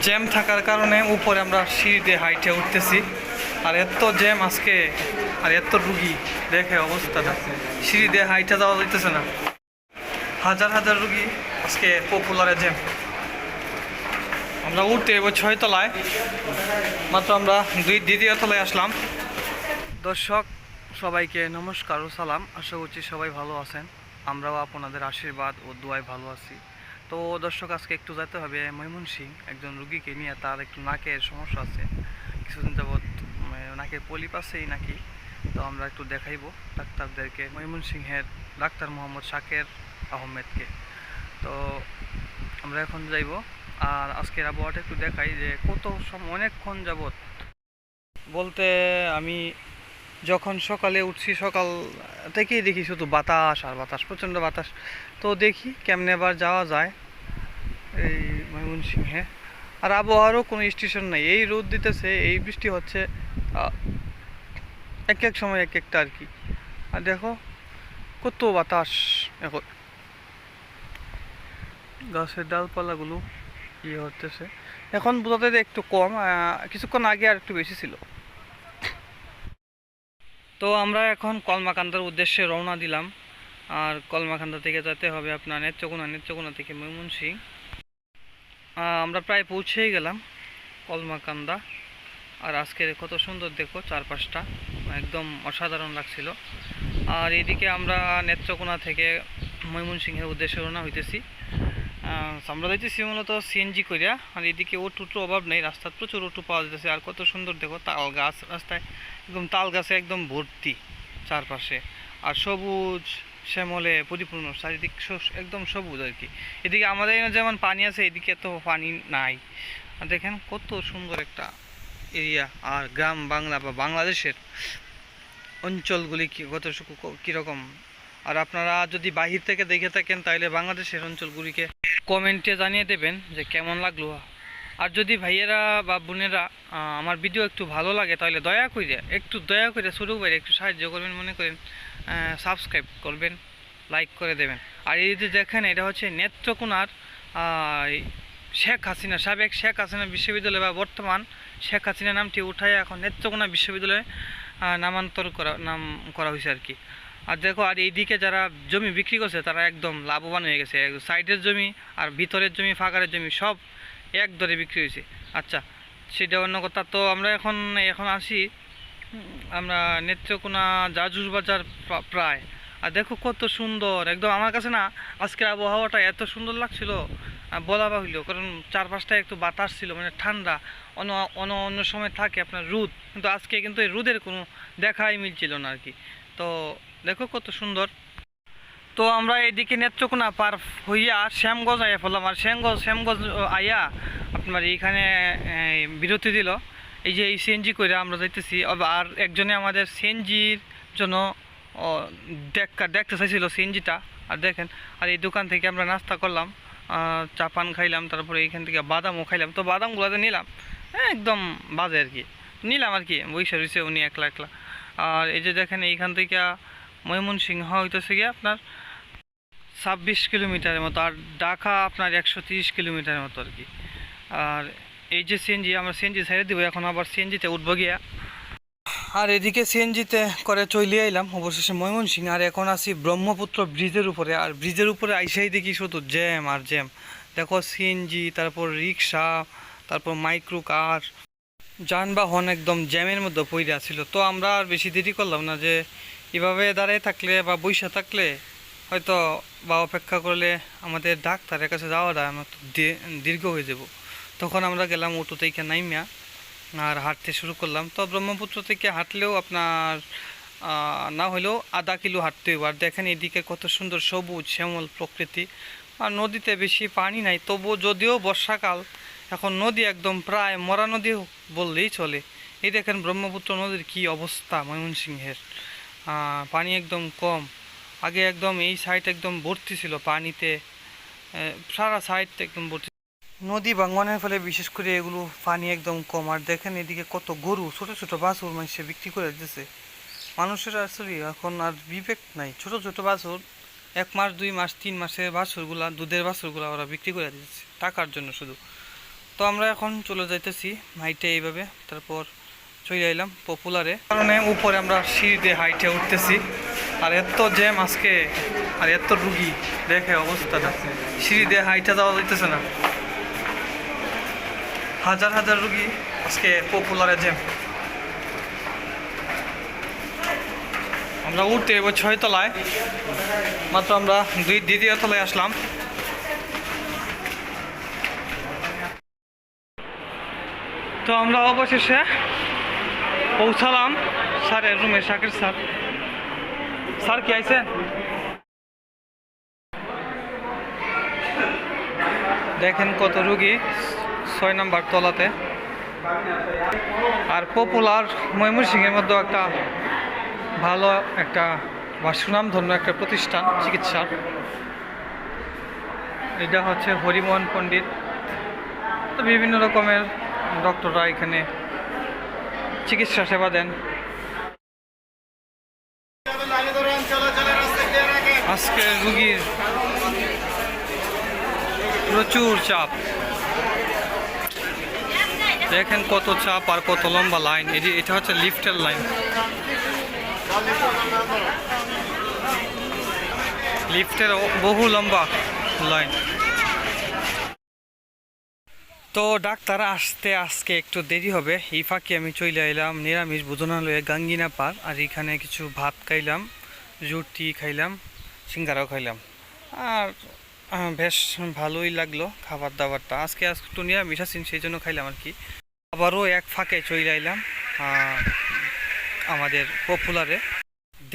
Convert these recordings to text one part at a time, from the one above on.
Jam থাকার কারণে উপরে আমরা সিঁড়িতে হাইটে উঠতেছি। আর এত জ্যাম আজকে, আর এত রুগী, দেখে অবস্থাটা, সিঁড়ি দিয়ে হাইটে যাওয়া যাইতেছে না। হাজার হাজার রুগী আজকে পপুলারে জ্যাম। আমরা উঠতে এবার 6 তলায়, মাত্র আমরা দ্বিতীয় তলায় আসলাম। দর্শক সবাইকে নমস্কার ও সালাম, আশা করছি সবাই ভালো আছেন। আমরাও আপনাদের আশীর্বাদ ও দোয়ায় ভালো আছি। তো দর্শক আজকে একটু যেতে হবে ময়মনসিংহ, একজন রুগীকে নিয়ে। তার একটু নাকের সমস্যা আছে, কিছুদিন যাবৎ নাকে পলিপ আছেই নাকি। তো আমরা একটু দেখাইবো ডাক্তারদেরকে, ময়মনসিংহের ডাক্তার মোহাম্মদ শাকের আহমেদকে। তো আমরা এখন যাইব। আর আজকের আবহাওয়াটা একটু দেখাই যে কত অনেকক্ষণ যাবৎ বলতে, আমি যখন সকালে উঠছি সকাল থেকেই দেখি শুধু বাতাস আর বাতাস, প্রচণ্ড বাতাস। তো দেখি কেমনে আবার যাওয়া যায় এই ময়মনসিংহে। আর আবহাওয়ারও কোনো স্টেশন নেই, এই রোদ দিতেছে, এই বৃষ্টি হচ্ছে, এক এক সময় এক একটা আর কি। আর দেখো কত বাতাস, এখন গাছের ডালপালাগুলো ইয়ে হতেছে। এখন বোঝাতে একটু কম, কিছুক্ষণ আগে আর একটু বেশি ছিল। তো আমরা এখন কলমাকান্দার উদ্দেশ্যে রওনা দিলাম। আর কলমাকান্দা থেকে যেতে হবে আপনার নেত্রকোনা, নেত্রকোনা থেকে ময়মনসিংহ। আমরা প্রায় পৌঁছেই গেলাম কলমাকান্দা। আর আজকের কত সুন্দর দেখো চারপাশটা, একদম অসাধারণ লাগছিল। আর এদিকে আমরা নেত্রকোনা থেকে ময়মনসিংহের উদ্দেশ্যে রওনা হইতেছি। আমরা যাইতেছি মূলত সিএনজি করিয়া। আর এদিকে ওটুর অভাব নেই, রাস্তায় প্রচুর ওটু পাওয়া যাচ্ছে। আর কত সুন্দর দেখো তাল গাছ, রাস্তায় একদম তাল গাছে একদম ভর্তি চারপাশে। আর সবুজ শ্যামলে পরিপূর্ণ চারিদিক, একদম সবুজ আর কি। এদিকে আমাদের যেমন পানি আছে, এদিকে তো পানি নাই। আর দেখেন কত সুন্দর একটা এরিয়া। আর গ্রাম বাংলা বা বাংলাদেশের অঞ্চলগুলি কত কীরকম। আর আপনারা যদি বাহির থেকে দেখে থাকেন তাহলে বাংলাদেশের অঞ্চলগুলিকে কমেন্টে জানিয়ে দেবেন যে কেমন লাগলো। আর যদি ভাইয়েরা বা বোনেরা আমার ভিডিও একটু ভালো লাগে তাহলে দয়া করে ছোটো করে একটু সাহায্য করবেন, মনে করেন সাবস্ক্রাইব করবেন, লাইক করে দেবেন। আর এই যে দেখেন, এটা হচ্ছে নেত্রকোনার শেখ হাসিনা, সাবেক শেখ হাসিনা বিশ্ববিদ্যালয় বা বর্তমান শেখ হাসিনা নামটি উঠায় এখন নেত্রকোনা বিশ্ববিদ্যালয়ে নাম করা হয়েছে আর কি। আর দেখো, আর এইদিকে যারা জমি বিক্রি করছে তারা একদম লাভবান হয়ে গেছে। সাইডের জমি আর ভিতরের জমি, ফাঁকারের জমি সব এক দরে বিক্রি হয়েছে। আচ্ছা, সেটা অন্য কথা। তো আমরা এখন আসি আমরা নেত্রকোনা জাজুর বাজার প্রায়। আর দেখো কত সুন্দর, একদম আমার কাছে না আজকের আবহাওয়াটা এত সুন্দর লাগছিল বলা বাহুল্য। কারণ চারপাশটা একটু বাতাস ছিল, মানে ঠান্ডা। অন্য সময় থাকে আপনার রোদ, কিন্তু আজকে কিন্তু এই রোদের কোনো দেখাই মিলছিল না আর কি। তো দেখো কত সুন্দর। তো আমরা এদিকে নেত্রকোনা পার হইয়া শ্যামগঞ্জ আইয়া ফেললাম। আর শ্যামগঞ্জ আইয়া আপনার এইখানে বিরতি দিল। এই যে এই সিএনজি করে আমরা যাইতেছি। আর একজনে আমাদের সিএনজির জন্য দেখতে চাইছিল সিএনজিটা। আর দেখেন, আর এই দোকান থেকে আমরা নাস্তা করলাম, চা পান খাইলাম, তারপরে এইখান থেকে বাদামও খাইলাম। তো বাদামগুলোতে নিলাম, একদম বাজে আর কি, নিলাম আর কি, বৈশা রয়েছে উনি একলা একলা। আর এই যে দেখেন, এইখান থেকে ময়মনসিংহ হইতেছে গিয়ে আপনার 26 কিলোমিটারের মতো, আর ঢাকা আপনার 130 কিলোমিটারের মতো আর কি। আর এই যে সিএনজি, আমরা সিএনজি ছেড়ে দিব, এখন আবার সিএনজিতে উঠবো গিয়া। আর এদিকে সিএনজিতে করে চলে আইলাম অবশেষে ময়মনসিংহ। আর এখন আছি ব্রহ্মপুত্র ব্রিজের উপরে। আর ব্রিজের উপরে আইসাই দেখি শুধু জ্যাম আর জ্যাম। দেখো সিএনজি, তারপর রিক্সা, তারপর মাইক্রো কার, যানবাহন একদম জ্যামের মধ্যে পড়ে আছিল। তো আমরা আর বেশি দেরি করলাম না, যে এভাবে দাঁড়ায় থাকলে বা বৈশা থাকলে হয়তো বা অপেক্ষা করলে আমাদের ডাক্তারের কাছে যাওয়াটা আমার তো দীর্ঘ হয়ে যাব। তখন আমরা গেলাম অটো থেকে নাইমিয়া আর হাঁটতে শুরু করলাম। তো ব্রহ্মপুত্র থেকে হাঁটলেও আপনার না হলেও আধা কিলো হাঁটতে হবে। আর দেখেন এদিকে কত সুন্দর সবুজ শ্যামল প্রকৃতি। আর নদীতে বেশি পানি নাই, তবু যদিও বর্ষাকাল, এখন নদী একদম প্রায় মরা নদী বললেই চলে। এই দেখেন ব্রহ্মপুত্র নদীর কি অবস্থা ময়মনসিংহের, পানি একদম কম। আগে একদম এই সাইড একদম ভর্তি ছিল পানিতে, সারা সাইড একদম ভর্তি। নদী ভাঙনের ফলে বিশেষ করে এগুলো পানি একদম কম। আর দেখেন এদিকে কত গরু, ছোট ছোট বাছুর মানুষে বিক্রি করে দিতেছে। মানুষের আসলে এখন আর বিবেক নাই, ছোট ছোট বাছুর 1 মাস 2 মাস 3 মাসের বাছুরগুলা, দুধের বাছুরগুলা ওরা বিক্রি করে দিতেছে টাকার জন্য শুধু। তো আমরা এখন চলে যাইতেছি হাইটে এইভাবে, তারপর চলে এলাম পপুলারে, কারণে উপরে আমরা সিঁড়িতে হাইটে উঠতেছি। আর এত জ্যাম আজকে, আর এত রুগী, দেখে অবস্থাটা, সিঁড়ি দিয়ে হাইটে যাওয়া যাইতেছে না, হাজার হাজার রুগী আজকে পপুলারে জ্যাম। আমরা উঠতে এবার 6 তলায়, মাত্র আমরা দ্বিতীয় তলায় আসলাম। তো আমরা অবশেষে পৌঁছালাম স্যারের রুমে। শাকির স্যার, স্যার কি আইছেন? দেখেন কত রুগী 6 নম্বর তলাতে। আর পপুলার ময়মনসিংহের মধ্যে একটা ভালো একটা বা সুনামধন্য একটা প্রতিষ্ঠান চিকিৎসার। এটা হচ্ছে হরিমোহন পণ্ডিত। তো বিভিন্ন রকমের ডক্টররা এখানে চিকিৎসা সেবা দেন। আজকে রুগীর প্রচুর চাপ, দেখেন কত চাপ আর কত লম্বা লাইন। এটা হচ্ছে লিফটের লাইন, লিফটের বহু লম্বা লাইন। তো ডাক্তার আসতে আজকে একটু দেরি হবে। এই ফাঁকে আমি চলে এলাম নিরামিষ ভোজনালয়ে গাঙ্গিনা পার্ক। আর এখানে কিছু ভাত খাইলাম, রুটি খাইলাম, সিঙ্গারাও খাইলাম। আর বেশ ভালোই লাগলো খাবার দাবারটা। আজকে একটু নিরামিষ আছেন, সেই জন্য খাইলাম আর কি। আবারও এক ফাঁকে চলে এলাম আমাদের পপুলারে।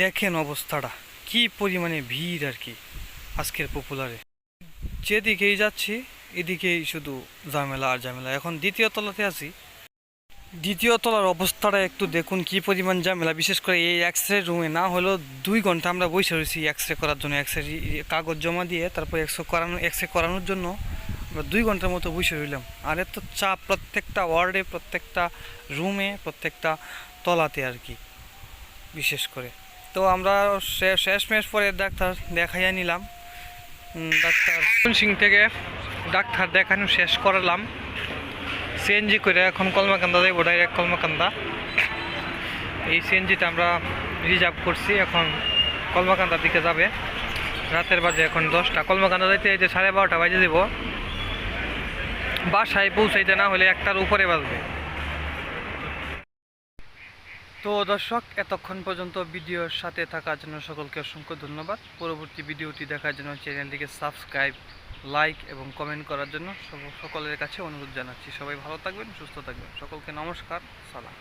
দেখেন অবস্থাটা, কি পরিমাণে ভিড় আর কি আজকের পপুলারে। যেদিকেই যাচ্ছি এদিকেই শুধু ঝামেলা আর ঝামেলা। এখন দ্বিতীয় তলাতে আছি। দ্বিতীয় তলার অবস্থাটা একটু দেখুন কি পরিমাণ ঝামেলা। বিশেষ করে এই এক্স রে রুমে না হলেও 2 ঘন্টা আমরা বসে রয়েছি এক্স রে করার জন্য। এক্স রে কাগজ জমা দিয়ে তারপর এক্স রে করানোর জন্য আমরা 2 ঘন্টার মতো বসে রইলাম। আর এত চাপ প্রত্যেকটা ওয়ার্ডে, প্রত্যেকটা রুমে, প্রত্যেকটা তলাতে আর কি বিশেষ করে। তো আমরা শেষমেশ পরে ডাক্তার দেখাইয়া নিলাম। ডাক্তার সিং থেকে ডাক্তার দেখানো শেষ করালাম। সিএনজি করে এখন কলমাকান্দা যাইব, ডাইরেক্ট কলমাকান্দা। এই সিএনজিটা আমরা রিজার্ভ করছি, এখন কলমাকান্দার দিকে যাবে। রাতের বাজে এখন 10টা। কলমাকান্দা যাইতে এই যে 12:30 বাজে দেব। বাসায় পৌঁছাইতে না হলে 1টার উপরে বাজবে। তো দর্শক, এতক্ষণ পর্যন্ত ভিডিওর সাথে থাকার জন্য সকলকে অসংখ্য ধন্যবাদ। পরবর্তী ভিডিওটি দেখার জন্য চ্যানেলটিকে সাবস্ক্রাইব, লাইক এবং কমেন্ট করার জন্য সকলের কাছে অনুরোধ জানাচ্ছি। সবাই ভালো থাকবেন, সুস্থ থাকবেন। সকলকে নমস্কার, সালাম।